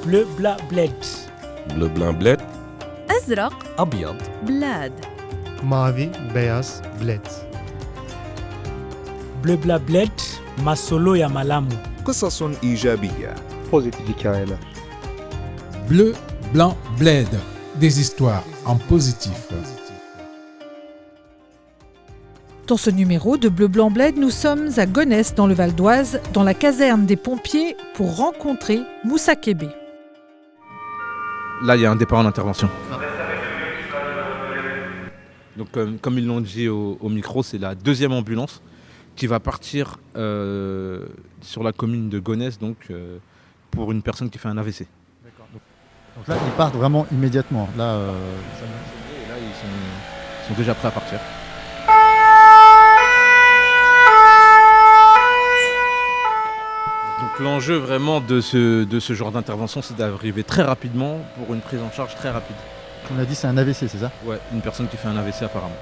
bleu blanc bled. Bleu blanc bled. أزرق أبيض بلاد. mavi, beyaz, bled. Bleu blanc bled masolo ya malamu. قصص إيجابية. Pozitif hikayeler. Bleu, blanc, bled. Des histoires en positif. Dans ce numéro de Bleu Blanc Bled, nous sommes à Gonesse, dans le Val d'Oise, dans la caserne des pompiers, pour rencontrer Moussa Kébé. Là, il y a un départ en intervention. Donc, comme ils l'ont dit au micro, c'est la deuxième ambulance qui va partir sur la commune de Gonesse, pour une personne qui fait un AVC. Donc là, ils partent vraiment immédiatement. Là, Et là, ils sont déjà prêts à partir. Donc l'enjeu vraiment de ce genre d'intervention, c'est d'arriver très rapidement pour une prise en charge très rapide. on a dit c'est un AVC, c'est ça? Ouais, une personne qui fait un AVC apparemment.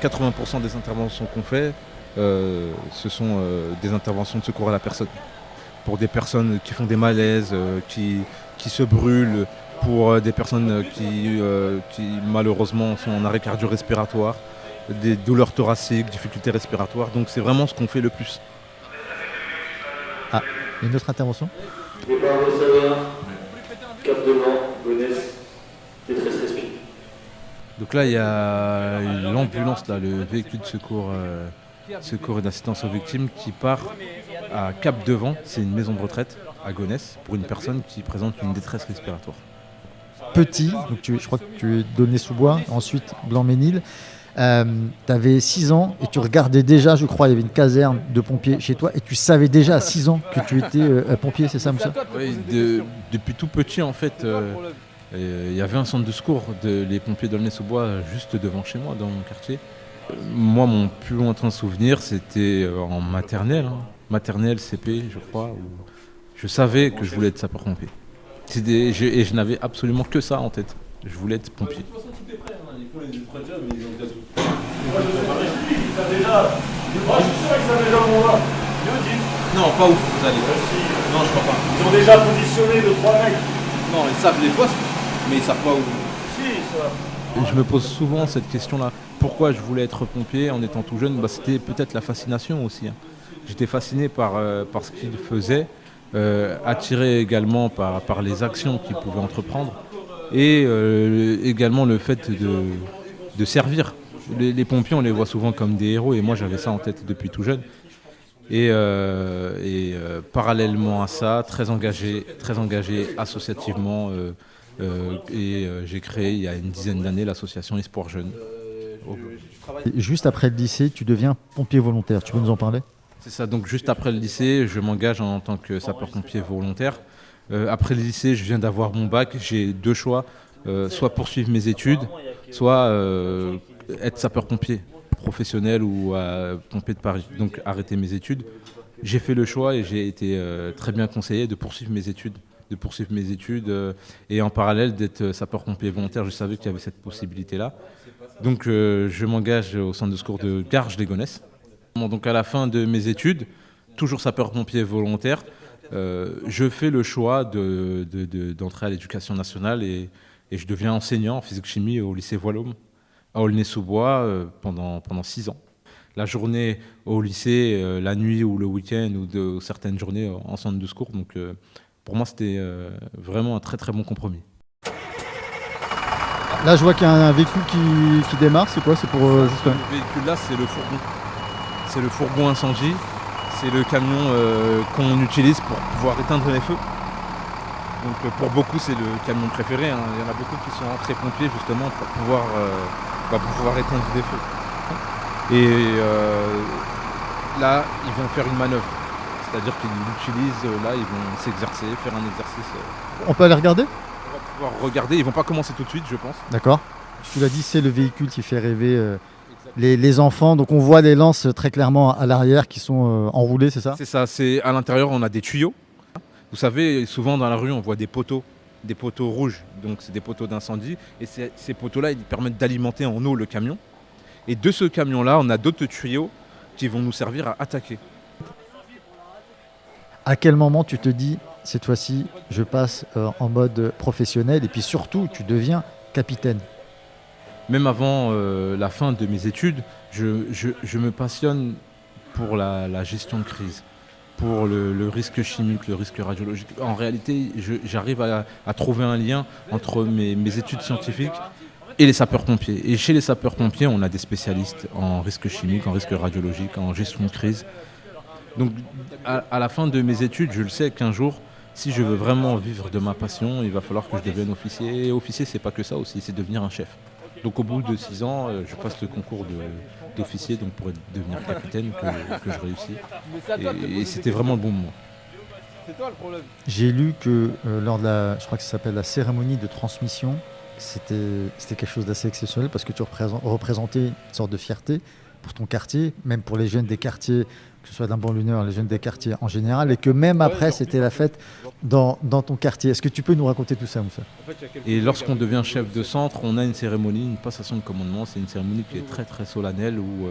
80% des interventions qu'on fait, ce sont des interventions de secours à la personne. Pour des personnes qui font des malaises, qui se brûlent, pour des personnes qui malheureusement sont en arrêt cardio-respiratoire, des douleurs thoraciques, difficultés respiratoires. Donc c'est vraiment ce qu'on fait le plus. Ah, une autre intervention? Départ de Savoie, Cap de Vent, Gonesse, détresse respire. Donc là, il y a l'ambulance, là, le véhicule de secours et d'assistance aux victimes qui part à Cap de Vent. C'est une maison de retraite à Gonesse pour une personne qui présente une détresse respiratoire. Petit, donc je crois que tu es Donnez-sous-Bois, ensuite Blanc-Ménil. Tu avais 6 ans et tu regardais déjà, je crois, il y avait une caserne de pompiers chez toi et tu savais déjà à 6 ans que tu étais pompier, c'est ça, Moussa? Oui, depuis tout petit, en fait, il y avait un centre de secours les pompiers d'Aulnay-sous-Bois juste devant chez moi, dans mon quartier. Moi, mon plus lointain souvenir, c'était en maternelle, maternelle, CP, je crois, où je savais que je voulais être sapeur-pompier. Et je n'avais absolument que ça en tête. Je voulais être pompier. Non, pas ouf, vous allez. Non, je crois pas. Ils ont déjà positionné 2-3 mecs. Non, ils savent les postes, mais ils savent pas où. Si, ça. Et je me pose souvent cette question-là. Pourquoi je voulais être pompier en étant tout jeune? C'était peut-être la fascination aussi. J'étais fasciné par ce qu'ils faisaient, attiré également par les actions qu'ils pouvaient entreprendre et également le fait de servir. Les pompiers, on les voit souvent comme des héros et moi j'avais ça en tête depuis tout jeune. Et parallèlement à ça, très engagé associativement. J'ai créé il y a une dizaine d'années l'association Espoir Jeune. Juste après le lycée, tu deviens pompier volontaire. Tu peux nous en parler? C'est ça, donc juste après le lycée, je m'engage en tant que sapeur-pompier volontaire. Après le lycée, je viens d'avoir mon bac, j'ai 2 choix, soit poursuivre mes études, soit être sapeur-pompier professionnel ou pompier de Paris. Donc arrêter mes études. J'ai fait le choix et j'ai été très bien conseillé de poursuivre mes études. Et en parallèle d'être sapeur-pompier volontaire, je savais qu'il y avait cette possibilité-là. Donc je m'engage au centre de secours de Garges-les-Gonesse. Donc à la fin de mes études, toujours sapeur-pompier volontaire, je fais le choix d'entrer à l'éducation nationale et je deviens enseignant en physique-chimie au lycée Voilhomme à Aulnay-sous-Bois pendant 6 ans. La journée au lycée, la nuit ou le week-end ou certaines journées en centre de secours. Donc pour moi, c'était vraiment un très très bon compromis. Là, je vois qu'il y a un véhicule qui démarre. C'est quoi? C'est pour Le véhicule-là, c'est le fourgon. C'est le fourgon incendie. C'est le camion qu'on utilise pour pouvoir éteindre les feux. Donc pour beaucoup, c'est le camion préféré. Il y en a beaucoup qui sont entrés pompiers justement pour pouvoir éteindre des feux. Et là, ils vont faire une manœuvre. C'est-à-dire qu'ils l'utilisent, là, ils vont s'exercer, faire un exercice. On peut aller regarder? On va pouvoir regarder. Ils vont pas commencer tout de suite, je pense. D'accord. Tu l'as dit, c'est le véhicule qui fait rêver les enfants. Donc on voit les lances très clairement à l'arrière qui sont enroulées, c'est ça? C'est ça. À l'intérieur, on a des tuyaux. Vous savez, souvent dans la rue, on voit des poteaux rouges. Donc c'est des poteaux d'incendie. Et ces poteaux-là, ils permettent d'alimenter en eau le camion. Et de ce camion-là, on a d'autres tuyaux qui vont nous servir à attaquer. À quel moment tu te dis cette fois-ci, je passe en mode professionnel et puis surtout, tu deviens capitaine. Même avant la fin de mes études, je me passionne pour la gestion de crise, pour le risque chimique, le risque radiologique. En réalité, j'arrive à trouver un lien entre mes études scientifiques et les sapeurs-pompiers. Et chez les sapeurs-pompiers, on a des spécialistes en risque chimique, en risque radiologique, en gestion de crise. Donc à la fin de mes études, je le sais qu'un jour, si je veux vraiment vivre de ma passion, il va falloir que je devienne officier. Et officier, c'est pas que ça aussi, c'est devenir un chef. Donc au bout de 6 ans, je passe le concours d'officier donc pour devenir capitaine que je réussis. Et c'était vraiment le bon moment. J'ai lu que lors de je crois que ça s'appelle la cérémonie de transmission, c'était quelque chose d'assez exceptionnel parce que tu représentais une sorte de fierté pour ton quartier, même pour les jeunes des quartiers, que ce soit d'un banlieue nord, les jeunes des quartiers en général, et que même après, c'était la fête dans ton quartier. Est-ce que tu peux nous raconter tout ça, Moussa ? Et lorsqu'on devient chef de centre, on a une cérémonie, une passation de commandement. C'est une cérémonie qui est très très solennelle où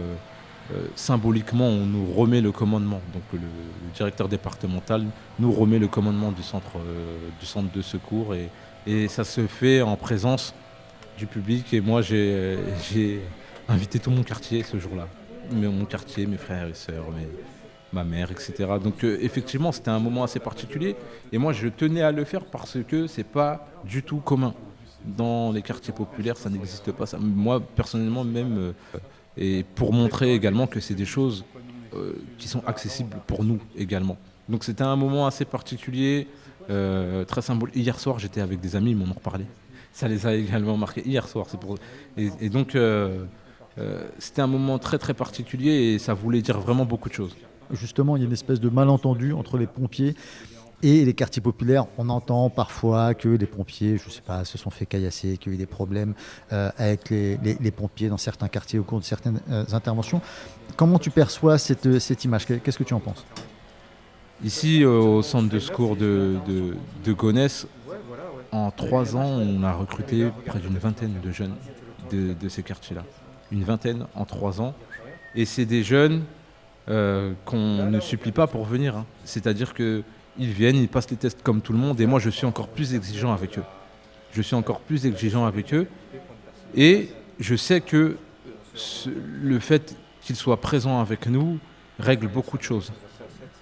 symboliquement on nous remet le commandement. Donc le directeur départemental nous remet le commandement du centre de secours et ça se fait en présence du public. Et moi j'ai invité tout mon quartier ce jour-là. Mon quartier, mes frères et sœurs, ma mère, etc. Donc effectivement, c'était un moment assez particulier. Et moi, je tenais à le faire parce que c'est pas du tout commun. Dans les quartiers populaires, ça n'existe pas. Ça. Moi, personnellement, même, et pour montrer également que c'est des choses qui sont accessibles pour nous également. Donc c'était un moment assez particulier, très symbolique. Hier soir, j'étais avec des amis, ils m'en ont reparlé. Ça les a également marqués hier soir. Et donc... c'était un moment très très particulier et ça voulait dire vraiment beaucoup de choses. Justement, il y a une espèce de malentendu entre les pompiers et les quartiers populaires. On entend parfois que les pompiers, je ne sais pas, se sont fait caillasser, qu'il y a eu des problèmes avec les pompiers dans certains quartiers au cours de certaines interventions. Comment tu perçois cette image ? Qu'est-ce que tu en penses ? Ici, au centre de secours de Gonesse, en 3 ans, on a recruté près d'une vingtaine de jeunes de ces quartiers-là. Une vingtaine en 3 ans. Et c'est des jeunes qu'on ne supplie pas pour venir. Hein. C'est-à-dire qu'ils viennent, ils passent les tests comme tout le monde. Et moi, je suis encore plus exigeant avec eux. Et je sais que le fait qu'ils soient présents avec nous règle beaucoup de choses.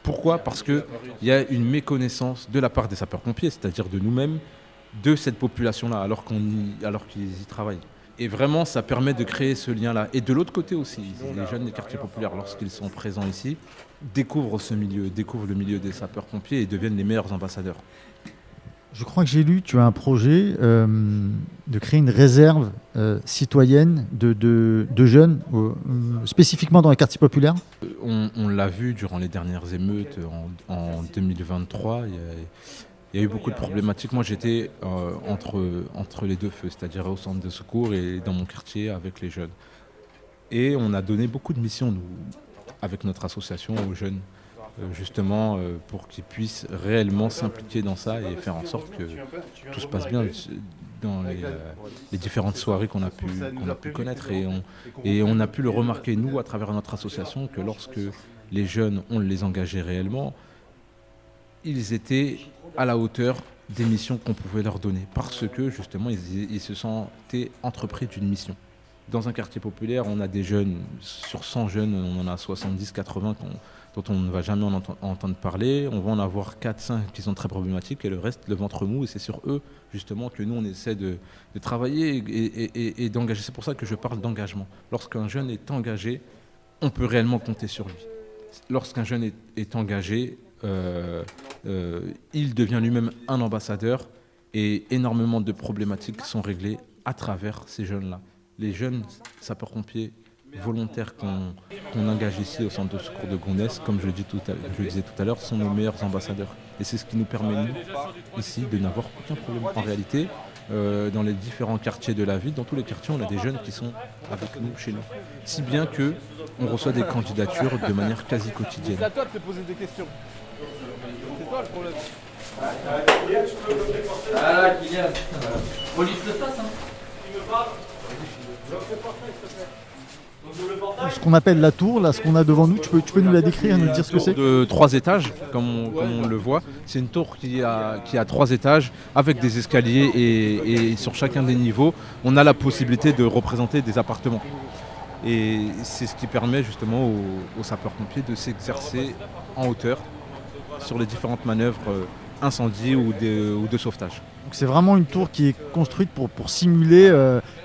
Pourquoi ? Parce qu'il y a une méconnaissance de la part des sapeurs-pompiers, c'est-à-dire de nous-mêmes, de cette population-là, alors qu'ils y travaillent. Et vraiment, ça permet de créer ce lien-là. Et de l'autre côté aussi, les jeunes des quartiers populaires, lorsqu'ils sont présents ici, découvrent ce milieu, découvrent le milieu des sapeurs-pompiers et deviennent les meilleurs ambassadeurs. Je crois que j'ai lu, tu as un projet de créer une réserve citoyenne de jeunes, spécifiquement dans les quartiers populaires. On l'a vu durant les dernières émeutes en 2023. Il y a eu beaucoup de problématiques. Moi, j'étais entre les deux feux, c'est-à-dire au centre de secours et dans mon quartier avec les jeunes. Et on a donné beaucoup de missions, nous, avec notre association aux jeunes, justement pour qu'ils puissent réellement s'impliquer dans ça et faire en sorte que tout se passe bien dans les différentes soirées qu'on a pu connaître. Et on a pu le remarquer, nous, à travers notre association, que lorsque les jeunes, on les engageait réellement, ils étaient à la hauteur des missions qu'on pouvait leur donner, parce que justement ils se sentaient entrepris d'une mission. Dans un quartier populaire, on a des jeunes, sur 100 jeunes, on en a 70-80 dont on ne va jamais entendre parler. On va en avoir 4-5 qui sont très problématiques et le reste, le ventre mou. Et c'est sur eux, justement, que nous, on essaie de travailler et d'engager. C'est pour ça que je parle d'engagement. Lorsqu'un jeune est engagé, on peut réellement compter sur lui. Lorsqu'un jeune est engagé, il devient lui-même un ambassadeur et énormément de problématiques sont réglées à travers ces jeunes-là. Les jeunes sapeurs-pompiers volontaires qu'on engage ici au centre de secours de Gonesse, comme je le disais tout à l'heure, sont nos meilleurs ambassadeurs. Et c'est ce qui nous permet, nous, ici, de n'avoir aucun problème. En réalité, dans les différents quartiers de la ville, dans tous les quartiers, on a des jeunes qui sont avec nous, chez nous. Si bien qu'on reçoit des candidatures de manière quasi quotidienne. C'est à toi de te poser des questions. C'est toi le problème. Ah, Kylian. Olive, je te passe, hein. Tu me parles. Je fais portrait, s'il te plaît. Ce qu'on appelle la tour, là, ce qu'on a devant nous, tu peux nous la décrire, nous dire ce que c'est? De 3 étages, comme on le voit. C'est une tour qui a 3 étages avec des escaliers et sur chacun des niveaux, on a la possibilité de représenter des appartements. Et c'est ce qui permet justement aux sapeurs-pompiers de s'exercer en hauteur sur les différentes manœuvres incendie ou de sauvetage. Donc c'est vraiment une tour qui est construite pour simuler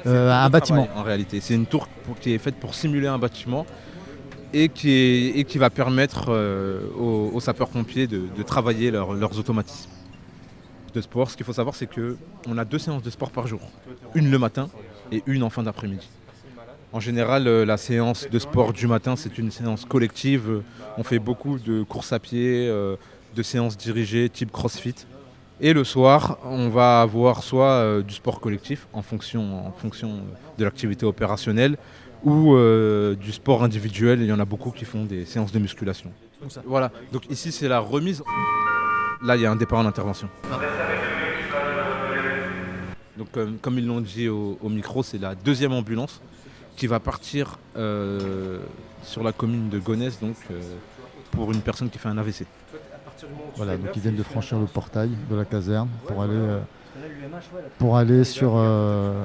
un bâtiment. En réalité, c'est une tour qui est faite pour simuler un bâtiment et qui va permettre aux sapeurs-pompiers de travailler leurs automatismes de sport. Ce qu'il faut savoir, c'est qu'on a 2 séances de sport par jour. Une le matin et une en fin d'après-midi. En général, la séance de sport du matin, c'est une séance collective. On fait beaucoup de courses à pied, de séances dirigées type crossfit. Et le soir, on va avoir soit du sport collectif en fonction de l'activité opérationnelle ou du sport individuel. Il y en a beaucoup qui font des séances de musculation. Voilà, donc ici c'est la remise. Là, il y a un départ en intervention. Donc comme ils l'ont dit au micro, c'est la 2e ambulance qui va partir sur la commune de Gonesse donc, pour une personne qui fait un AVC. Voilà, donc ils viennent de franchir le portail de la caserne pour aller sur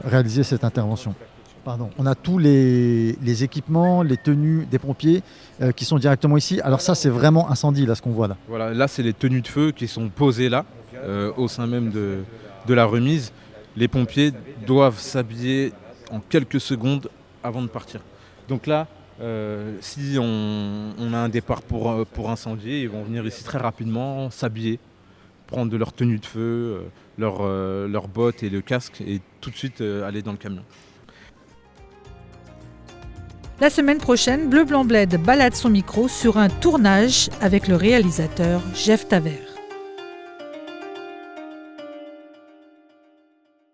réaliser cette intervention. Pardon. On a tous les équipements, les tenues des pompiers qui sont directement ici. Alors ça, c'est vraiment incendie, là, ce qu'on voit là. Voilà, là, c'est les tenues de feu qui sont posées là, au sein même de la remise. Les pompiers doivent s'habiller en quelques secondes avant de partir. Donc là, si on a un départ pour incendier, ils vont venir ici très rapidement, s'habiller, prendre de leur tenue de feu, leurs bottes et le casque et tout de suite aller dans le camion. La semaine prochaine, Bleu Blanc Bled balade son micro sur un tournage avec le réalisateur Jeff Taver.